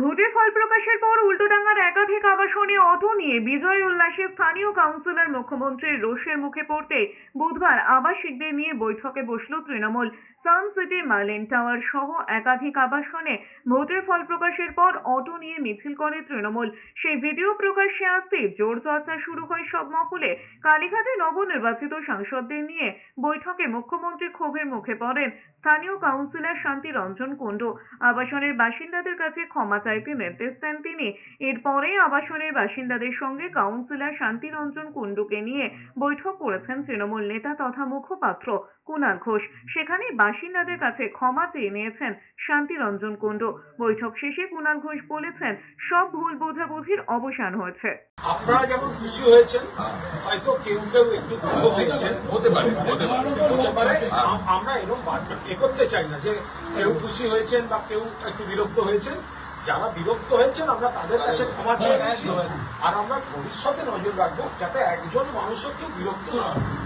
ভোটের ফল প্রকাশের পর উল্টোডাঙ্গার একাধিক আবাসনে অটো নিয়ে বিজয় উল্লাসে স্থানীয় কাউন্সিলর মুখ্যমন্ত্রীর রোষের মুখে পড়তে বুধবার আবাসিকদের নিয়ে বৈঠকে বসল Trinamool. Sun city, marlin tower সহ একাধিক আবাসনে ভোটের ফল প্রকাশের পর অটো নিয়ে মিছিল করে তৃণমূল। সেই ভিডিও প্রকাশ্যে আসতেই জোর চর্চা শুরু হয় সব মহলে। কালীঘাটে নবনির্বাচিত সাংসদদের নিয়ে বৈঠকে মুখ্যমন্ত্রী ক্ষোভের মুখে পড়েন। স্থানীয় কাউন্সিলর শান্তি রঞ্জন কুণ্ডু আবাসনের বাসিন্দাদের কাছে ক্ষমা চাইতে নির্দেশ দেন তিনি। এরপরে আবাসনের বাসিন্দাদের সঙ্গে কাউন্সিলর শান্তি রঞ্জন কুণ্ডুকে নিয়ে বৈঠক করেছেন তৃণমূল নেতা তথা মুখপাত্র কুণাল ঘোষ। সেখানে বাসিন্দাদের কাছে ক্ষমা চেয়ে নিয়েছেন শান্তি রঞ্জন কুণ্ডু। বৈঠক শেষে কুণাল ঘোষ বলেছেন, সব ভুল বোঝাবুঝির অবসান হয়েছে। আপনারা যেমন খুশি হয়েছেন, হয়তো কেউ কেউ একটু দুঃখ পেয়েছেন, হতে পারে। আমরা এরকম করতে চাই না যে কেউ খুশি হয়েছেন বা কেউ একটু বিরক্ত হয়েছেন। যারা বিরক্ত হয়েছেন আমরা তাদের কাছে ক্ষমা চেয়ে নিয়েছি, আর আমরা ভবিষ্যতে নজর রাখবো যাতে একজন মানুষও কেউ বিরক্ত না হয়।